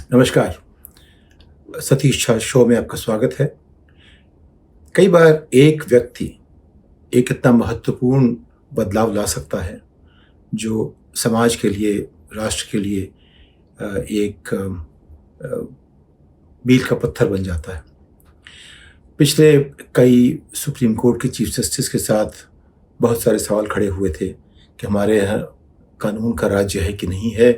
नमस्कार। सतीश झा शो में आपका स्वागत है। कई बार एक व्यक्ति एक इतना महत्वपूर्ण बदलाव ला सकता है जो समाज के लिए, राष्ट्र के लिए एक मील का पत्थर बन जाता है। पिछले कई सुप्रीम कोर्ट के चीफ जस्टिस के साथ बहुत सारे सवाल खड़े हुए थे कि हमारे यहाँ कानून का राज्य है कि नहीं है।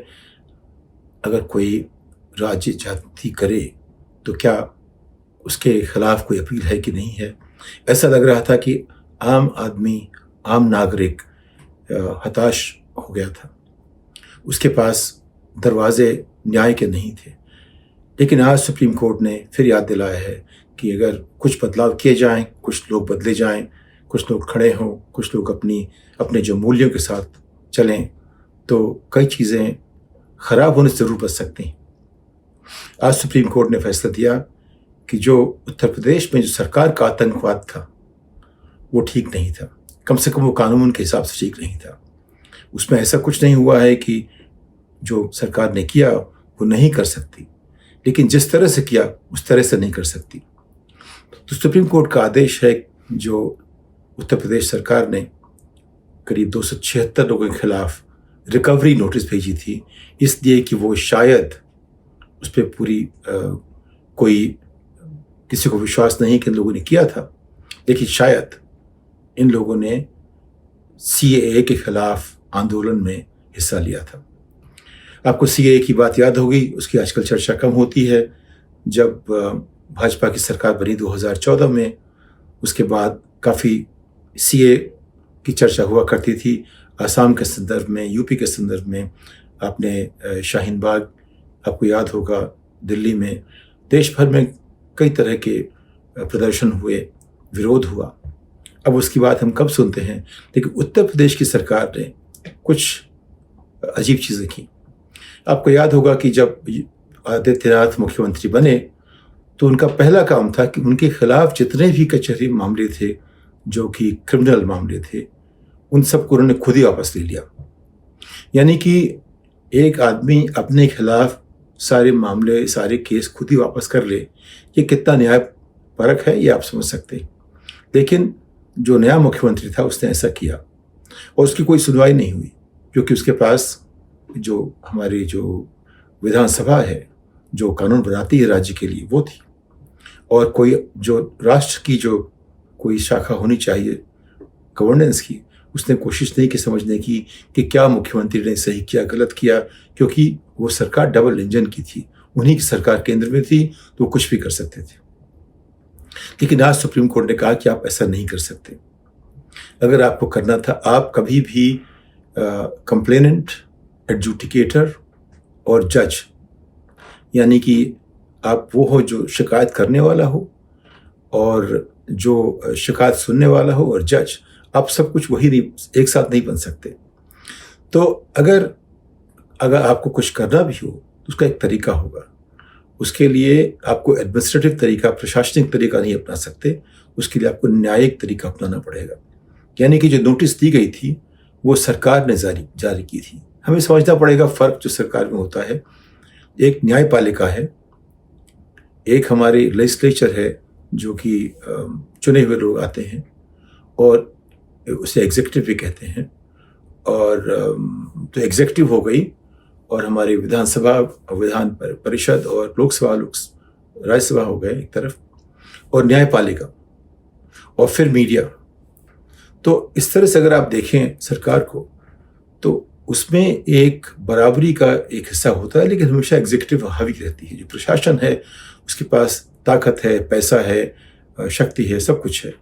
अगर कोई राज्य ज्यादती करे तो क्या उसके खिलाफ कोई अपील है कि नहीं है। ऐसा लग रहा था कि आम आदमी, आम नागरिक हताश हो गया था। उसके पास दरवाजे न्याय के नहीं थे। लेकिन आज सुप्रीम कोर्ट ने फिर याद दिलाया है कि अगर कुछ बदलाव किए जाएं, कुछ लोग बदले जाएं, कुछ लोग खड़े हों, कुछ लोग अपने जो मूल्यों के साथ चलें, तो कई चीज़ें खराब होने से ज़रूर बच सकती हैं। आज सुप्रीम कोर्ट ने फैसला दिया कि जो उत्तर प्रदेश में जो सरकार का आतंकवाद था वो ठीक नहीं था। कम से कम वो कानून के हिसाब से ठीक नहीं था। उसमें ऐसा कुछ नहीं हुआ है कि जो सरकार ने किया वो नहीं कर सकती, लेकिन जिस तरह से किया उस तरह से नहीं कर सकती। तो सुप्रीम कोर्ट का आदेश है जो उत्तर प्रदेश सरकार ने करीब 276 लोगों के खिलाफ रिकवरी नोटिस भेजी थी, इसलिए कि वो शायद उस पर पूरी कोई किसी को विश्वास नहीं कि इन लोगों ने किया था, लेकिन शायद इन लोगों ने सीएए के खिलाफ आंदोलन में हिस्सा लिया था। आपको सीएए की बात याद होगी, उसकी आजकल चर्चा कम होती है। जब भाजपा की सरकार बनी 2014 में, उसके बाद काफ़ी सीएए की चर्चा हुआ करती थी। असम के संदर्भ में, यूपी के संदर्भ में, आपने शाहीन बाग आपको याद होगा, दिल्ली में, देश भर में कई तरह के प्रदर्शन हुए, विरोध हुआ। अब उसकी बात हम कब सुनते हैं, लेकिन उत्तर प्रदेश की सरकार ने कुछ अजीब चीज़ें की। आपको याद होगा कि जब आदित्यनाथ मुख्यमंत्री बने तो उनका पहला काम था कि उनके खिलाफ जितने भी कचहरी मामले थे जो कि क्रिमिनल मामले थे, उन सबको उन्होंने खुद ही वापस ले लिया। यानी कि एक आदमी अपने खिलाफ सारे मामले, सारे केस खुद ही वापस कर ले, ये कितना न्यायपरक है ये आप समझ सकते हैं। लेकिन जो नया मुख्यमंत्री था उसने ऐसा किया और उसकी कोई सुनवाई नहीं हुई, क्योंकि उसके पास जो हमारी जो विधानसभा है, जो कानून बनाती है राज्य के लिए, वो थी। और कोई जो राष्ट्र की जो कोई शाखा होनी चाहिए गवर्नेंस की, उसने कोशिश नहीं की समझने की कि क्या मुख्यमंत्री ने सही किया, गलत किया, क्योंकि वो सरकार डबल इंजन की थी। उन्हीं की सरकार केंद्र में थी तो वो कुछ भी कर सकते थे। लेकिन आज सुप्रीम कोर्ट ने कहा कि आप ऐसा नहीं कर सकते। अगर आपको करना था, आप कभी भी कंप्लेनेंट, एडजुडिकेटर और जज, यानी कि आप वो हो जो शिकायत करने वाला हो और जो शिकायत सुनने वाला हो और जज, आप सब कुछ वही नहीं, एक साथ नहीं बन सकते। तो अगर आपको कुछ करना भी हो तो उसका एक तरीका होगा। उसके लिए आपको एडमिनिस्ट्रेटिव तरीका, प्रशासनिक तरीका नहीं अपना सकते, उसके लिए आपको न्यायिक तरीका अपनाना पड़ेगा। यानी कि जो नोटिस दी गई थी वो सरकार ने जारी की थी। हमें समझना पड़ेगा फ़र्क जो सरकार में होता है। एक न्यायपालिका है, एक हमारी लेजिस्लेचर है जो कि चुने हुए लोग आते हैं, और उसे एग्जीक्यूटिव भी कहते हैं। और तो एग्जीक्यूटिव हो गई, और हमारी विधानसभा, विधान परिषद और लोकसभा, राज्यसभा हो गए एक तरफ, और न्यायपालिका, और फिर मीडिया। तो इस तरह से अगर आप देखें सरकार को, तो उसमें एक बराबरी का एक हिस्सा होता है, लेकिन हमेशा एग्जीक्यूटिव हावी रहती है। जो प्रशासन है उसके पास ताकत है, पैसा है, शक्ति है, सब कुछ है।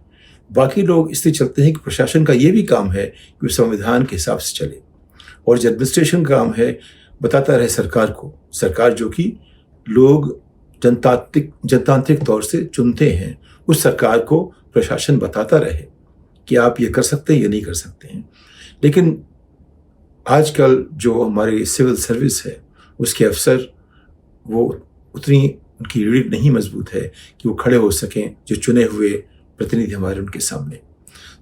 बाकी लोग इसलिए चलते हैं कि प्रशासन का ये भी काम है कि वो संविधान के हिसाब से चले, और जो एडमिनिस्ट्रेशन का काम है बताता रहे सरकार को, सरकार जो कि लोग जनतांत्रिक तौर से चुनते हैं, उस सरकार को प्रशासन बताता रहे कि आप ये कर सकते हैं, ये नहीं कर सकते हैं। लेकिन आजकल जो हमारी सिविल सर्विस है उसके अफसर, वो उतनी उनकी रीढ़ नहीं मजबूत है कि वो खड़े हो सकें जो चुने हुए प्रतिनिधि हमारे उनके सामने।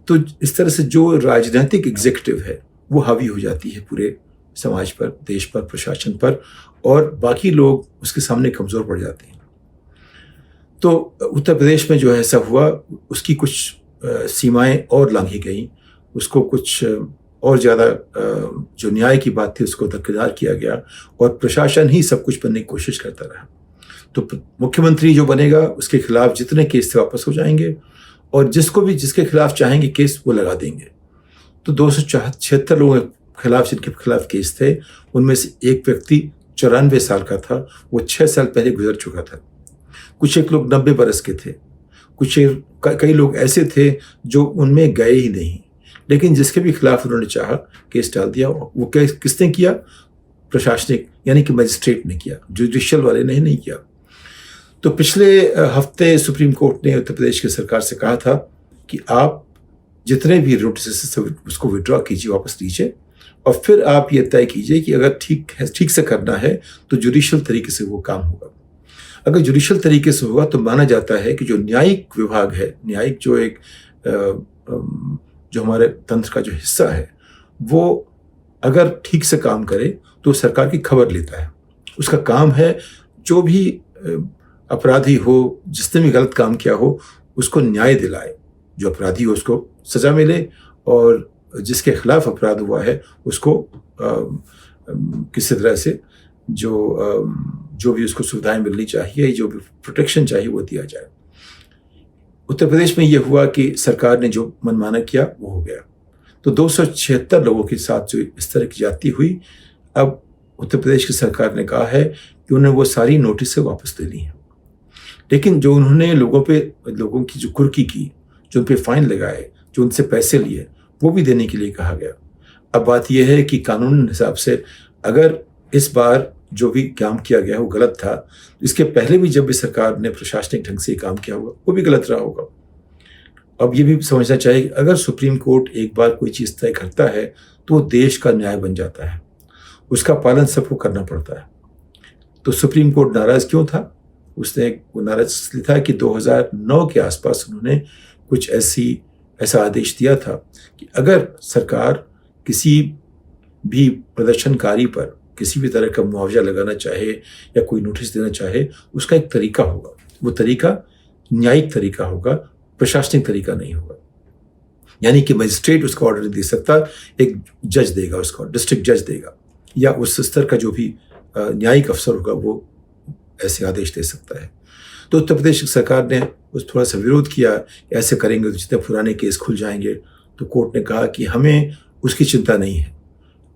तो इस तरह से जो राजनीतिक एग्जीक्यूटिव है वो हावी हो जाती है पूरे समाज पर, देश पर, प्रशासन पर, और बाकी लोग उसके सामने कमज़ोर पड़ जाते हैं। तो उत्तर प्रदेश में जो ऐसा हुआ, उसकी कुछ सीमाएं और लांघी गई, उसको कुछ और ज़्यादा जो न्याय की बात थी उसको दरकिनार किया गया, और प्रशासन ही सब कुछ बनने की कोशिश करता रहा। तो मुख्यमंत्री जो बनेगा उसके खिलाफ जितने केस थे वापस हो जाएंगे, और जिसके खिलाफ चाहेंगे केस वो लगा देंगे। तो 276 लोगों के खिलाफ, जिनके खिलाफ केस थे, उनमें से एक व्यक्ति 94 साल का था, वो 6 साल पहले गुजर चुका था। कुछ एक लोग 90 बरस के थे, कई लोग ऐसे थे जो उनमें गए ही नहीं, लेकिन जिसके भी खिलाफ उन्होंने चाहा केस डाल दिया। वो केस किसने किया? प्रशासनिक, यानी कि मजिस्ट्रेट ने किया, जुडिशियल वाले ने नहीं किया। तो पिछले हफ्ते सुप्रीम कोर्ट ने उत्तर प्रदेश की सरकार से कहा था कि आप जितने भी नोटिस उसको विड्रॉ कीजिए, वापस लीजिए, और फिर आप ये तय कीजिए कि अगर ठीक से करना है तो जुडिशियल तरीके से वो काम होगा। अगर जुडिशियल तरीके से होगा तो माना जाता है कि जो न्यायिक विभाग है, न्यायिक जो एक जो हमारे तंत्र का जो हिस्सा है, वो अगर ठीक से काम करे तो सरकार की खबर लेता है। उसका काम है जो भी अपराधी हो, जिसने भी गलत काम किया हो, उसको न्याय दिलाए, जो अपराधी हो उसको सजा मिले, और जिसके खिलाफ अपराध हुआ है उसको किसी तरह से जो भी उसको सुविधाएं मिलनी चाहिए, जो भी प्रोटेक्शन चाहिए वो दिया जाए। उत्तर प्रदेश में ये हुआ कि सरकार ने जो मनमाना किया वो हो गया। तो 276 लोगों के साथ जो इस तरह की ज्यादती हुई, अब उत्तर प्रदेश की सरकार ने कहा है कि उन्हें वो सारी नोटिस वापस ले ली हैं, लेकिन जो उन्होंने लोगों की जो कुर्की की, जो उन पर फाइन लगाए, जो उनसे पैसे लिए, वो भी देने के लिए कहा गया। अब बात यह है कि कानून हिसाब से अगर इस बार जो भी काम किया गया वो गलत था, इसके पहले भी जब भी सरकार ने प्रशासनिक ढंग से काम किया होगा वो भी गलत रहा होगा। अब ये भी समझना चाहिए कि अगर सुप्रीम कोर्ट एक बार कोई चीज़ तय करता है तो वो देश का न्याय बन जाता है, उसका पालन सबको करना पड़ता है। तो सुप्रीम कोर्ट नाराज़ क्यों था? उसने वो नाराज़ इसलिए था कि 2009 के आसपास उन्होंने कुछ ऐसा आदेश दिया था कि अगर सरकार किसी भी प्रदर्शनकारी पर किसी भी तरह का मुआवजा लगाना चाहे या कोई नोटिस देना चाहे, उसका एक तरीका होगा। वो तरीका न्यायिक तरीका होगा, प्रशासनिक तरीका नहीं होगा। यानी कि मजिस्ट्रेट उसका ऑर्डर नहीं दे सकता, एक जज देगा, उसका डिस्ट्रिक्ट जज देगा, या उस स्तर का जो भी न्यायिक अफसर होगा वो ऐसे आदेश दे सकता है। तो उत्तर प्रदेश सरकार ने उस थोड़ा सा विरोध किया, ऐसे करेंगे तो जितने पुराने केस खुल जाएंगे। तो कोर्ट ने कहा कि हमें उसकी चिंता नहीं है,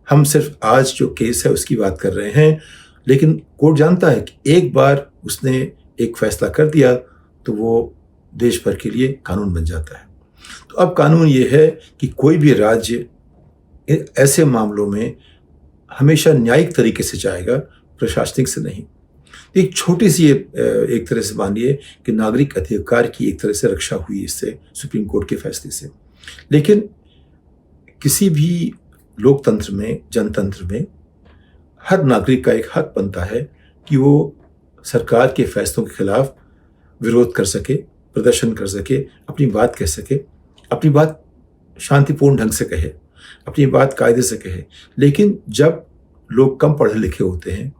हम सिर्फ आज जो केस है उसकी बात कर रहे हैं। लेकिन कोर्ट जानता है कि एक बार उसने एक फैसला कर दिया तो वो देश भर के लिए कानून बन जाता है। तो अब कानून ये है कि कोई भी राज्य ऐसे मामलों में हमेशा न्यायिक तरीके से जाएगा, प्रशासनिक से नहीं। एक छोटी सी एक तरह से मानिए कि नागरिक अधिकार की एक तरह से रक्षा हुई इससे, सुप्रीम कोर्ट के फैसले से। लेकिन किसी भी लोकतंत्र में, जनतंत्र में, हर नागरिक का एक हक बनता है कि वो सरकार के फैसलों के खिलाफ विरोध कर सके, प्रदर्शन कर सके, अपनी बात कह सके, अपनी बात शांतिपूर्ण ढंग से कहे, अपनी बात कायदे से कहे। लेकिन जब लोग कम पढ़े लिखे होते हैं,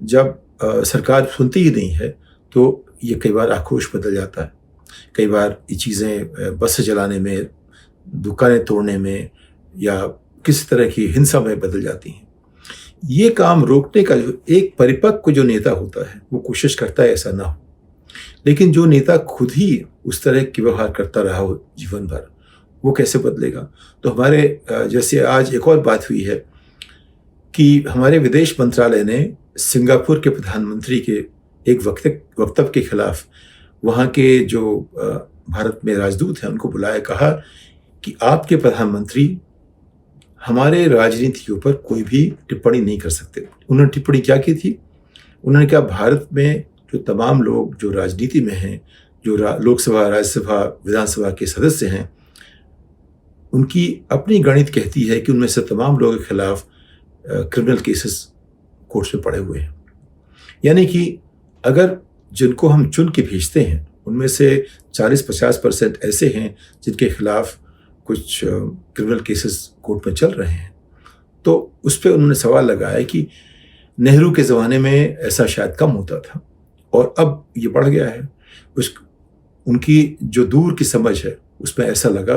जब सरकार सुनती ही नहीं है, तो ये कई बार आक्रोश बदल जाता है। कई बार ये चीज़ें बस जलाने में, दुकानें तोड़ने में, या किसी तरह की हिंसा में बदल जाती हैं। ये काम रोकने का जो एक परिपक्व जो नेता होता है वो कोशिश करता है ऐसा ना हो। लेकिन जो नेता खुद ही उस तरह के व्यवहार करता रहा हो जीवन भर, वो कैसे बदलेगा? तो हमारे जैसे आज एक और बात हुई है कि हमारे विदेश मंत्रालय ने सिंगापुर के प्रधानमंत्री के एक वक्तव्य के खिलाफ वहाँ के जो भारत में राजदूत हैं उनको बुलाया, कहा कि आपके प्रधानमंत्री हमारे राजनीति के ऊपर कोई भी टिप्पणी नहीं कर सकते। उन्होंने टिप्पणी क्या की थी? उन्होंने कहा भारत में जो तमाम लोग जो राजनीति में हैं, जो लोकसभा, राज्यसभा, विधानसभा के सदस्य हैं, उनकी अपनी गणित कहती है कि उनमें से तमाम लोगों के खिलाफ क्रिमिनल केसेस कोर्ट्स में पड़े हुए हैं। यानी कि अगर जिनको हम चुन के भेजते हैं उनमें से 40-50% ऐसे हैं जिनके खिलाफ कुछ क्रिमिनल केसेस कोर्ट में चल रहे हैं, तो उस पर उन्होंने सवाल लगाया कि नेहरू के ज़माने में ऐसा शायद कम होता था और अब ये बढ़ गया है। उनकी जो दूर की समझ है उसमें ऐसा लगा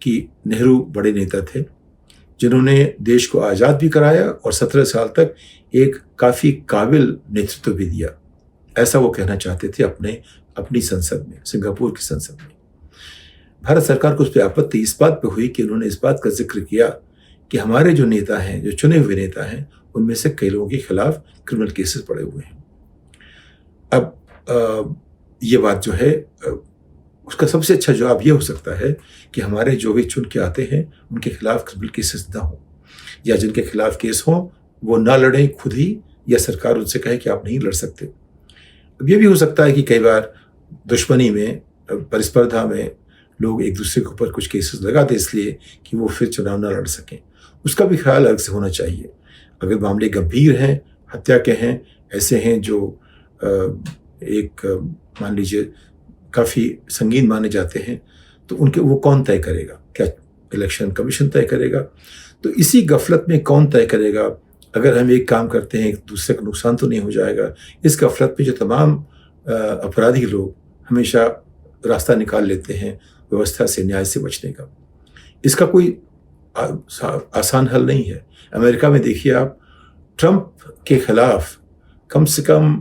कि नेहरू बड़े नेता थे जिन्होंने देश को आज़ाद भी कराया और 17 साल तक एक काफ़ी काबिल नेतृत्व भी दिया। ऐसा वो कहना चाहते थे अपनी संसद में, सिंगापुर की संसद में। भारत सरकार को उस पर आपत्ति इस बात पे हुई कि उन्होंने इस बात का जिक्र किया कि हमारे जो नेता हैं, जो चुने हुए नेता हैं, उनमें से कई लोगों के खिलाफ क्रिमिनल केसेस पड़े हुए हैं। अब ये बात जो है उसका सबसे अच्छा जवाब ये हो सकता है कि हमारे जो भी चुन के आते हैं उनके खिलाफ क्रिमिनल केसेस ना हो, या जिनके खिलाफ केस हो वो ना लड़ें खुद ही, या सरकार उनसे कहे कि आप नहीं लड़ सकते। अब ये भी हो सकता है कि कई बार दुश्मनी में, प्रतिस्पर्धा में लोग एक दूसरे के ऊपर कुछ केसेस लगा दें इसलिए कि वो फिर चुनाव ना लड़ सकें। उसका भी ख्याल अलग से होना चाहिए। अगर मामले गंभीर हैं, हत्या के हैं, ऐसे हैं जो एक मान लीजिए काफ़ी संगीन माने जाते हैं, तो उनके वो कौन तय करेगा? क्या इलेक्शन कमीशन तय करेगा? तो इसी गफलत में कौन तय करेगा? अगर हम एक काम करते हैं एक दूसरे का नुकसान तो नहीं हो जाएगा? इस गफलत में जो तमाम अपराधी लोग हमेशा रास्ता निकाल लेते हैं व्यवस्था से, न्याय से बचने का। इसका कोई आसान हल नहीं है। अमेरिका में देखिए आप, ट्रंप के खिलाफ कम से कम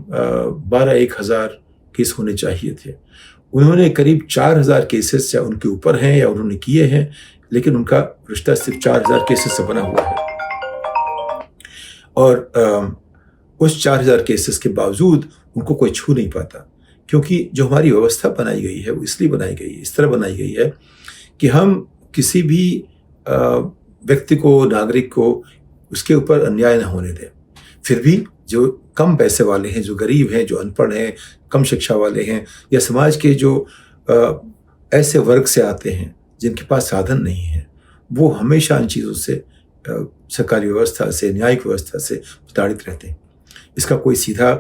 12-1 हज़ार केस होने चाहिए थे। उन्होंने करीब 4,000 केसेस या उनके ऊपर हैं या उन्होंने किए हैं, लेकिन उनका रिश्ता सिर्फ 4,000 केसेस से बना हुआ है। और उस 4,000 केसेस के बावजूद उनको कोई छू नहीं पाता, क्योंकि जो हमारी व्यवस्था बनाई गई है वो इसलिए बनाई गई है, इस तरह बनाई गई है कि हम किसी भी व्यक्ति को, नागरिक को उसके ऊपर अन्याय न होने दें। फिर भी जो कम पैसे वाले हैं, जो गरीब हैं, जो अनपढ़ हैं, कम शिक्षा वाले हैं, या समाज के जो ऐसे वर्ग से आते हैं जिनके पास साधन नहीं है, वो हमेशा इन चीज़ों से, सरकारी व्यवस्था से, न्यायिक व्यवस्था से प्रताड़ित रहते हैं। इसका कोई सीधा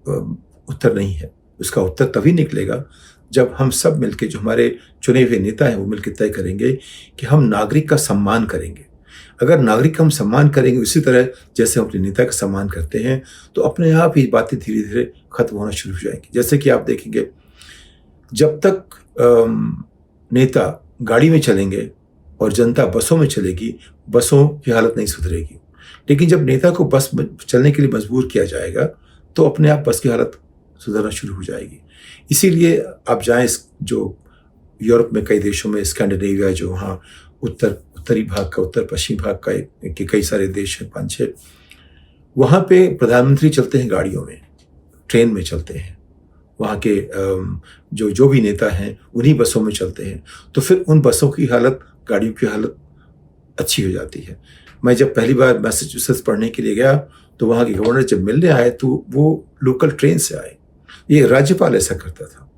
उत्तर नहीं है। उसका उत्तर तभी निकलेगा जब हम सब मिलकर, जो हमारे चुने हुए नेता हैं, वो मिलकर तय करेंगे कि हम नागरिक का सम्मान करेंगे। अगर नागरिक का हम सम्मान करेंगे उसी तरह जैसे हम अपने नेता का सम्मान करते हैं, तो अपने आप ही बातें धीरे धीरे खत्म होना शुरू हो जाएंगी। जैसे कि आप देखेंगे, जब तक नेता गाड़ी में चलेंगे और जनता बसों में चलेगी, बसों की हालत नहीं सुधरेगी। लेकिन जब नेता को बस चलने के लिए मजबूर किया जाएगा तो अपने आप बस की हालत सुधरना शुरू हो जाएगी। इसीलिए आप जाएं, जो यूरोप में कई देशों में, स्कैंडिनेविया, जो वहाँ उत्तरी भाग का, उत्तर पश्चिम भाग का के कई सारे देश हैं, 5-6, वहाँ पे प्रधानमंत्री चलते हैं गाड़ियों में, ट्रेन में चलते हैं। वहाँ के जो भी नेता हैं उन्हीं बसों में चलते हैं। तो फिर उन बसों की हालत, गाड़ियों की हालत अच्छी हो जाती है। मैं जब पहली बार मैसाचुसेट्स पढ़ने के लिए गया तो वहाँ के गवर्नर जब मिलने आए तो वो लोकल ट्रेन से आए। ये राज्यपाल ऐसा करता था।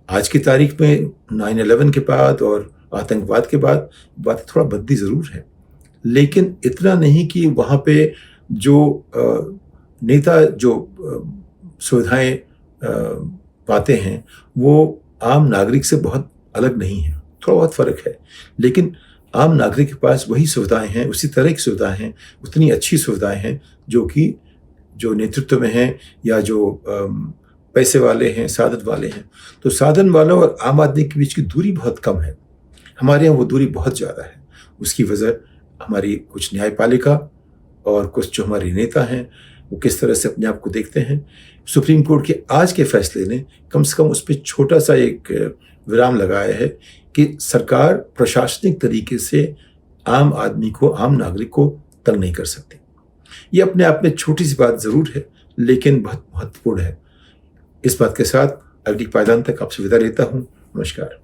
आज की तारीख में 9/11 के बाद और आतंकवाद के बाद बात थोड़ा बदली ज़रूर है, लेकिन इतना नहीं कि वहाँ पे जो नेता जो सुविधाएं पाते हैं वो आम नागरिक से बहुत अलग नहीं है, थोड़ा बहुत फ़र्क है। लेकिन आम नागरिक के पास वही सुविधाएं हैं, उसी तरह की सुविधाएं हैं, उतनी अच्छी सुविधाएं हैं जो नेतृत्व में हैं या जो पैसे वाले हैं, साधन वाले हैं। तो साधन वालों और आम आदमी के बीच की दूरी बहुत कम है। हमारे यहाँ वो दूरी बहुत ज़्यादा है। उसकी वजह हमारी कुछ न्यायपालिका और कुछ जो हमारे नेता हैं वो किस तरह से अपने आप को देखते हैं। सुप्रीम कोर्ट के आज के फैसले ने कम से कम उस पर छोटा सा एक विराम लगाया है कि सरकार प्रशासनिक तरीके से आम आदमी को, आम नागरिक को तंग नहीं कर सकती। ये अपने आप में छोटी सी बात ज़रूर है, लेकिन बहुत महत्वपूर्ण है। इस बात के साथ अगली पायदान तक आपसे विदा लेता हूँ। नमस्कार।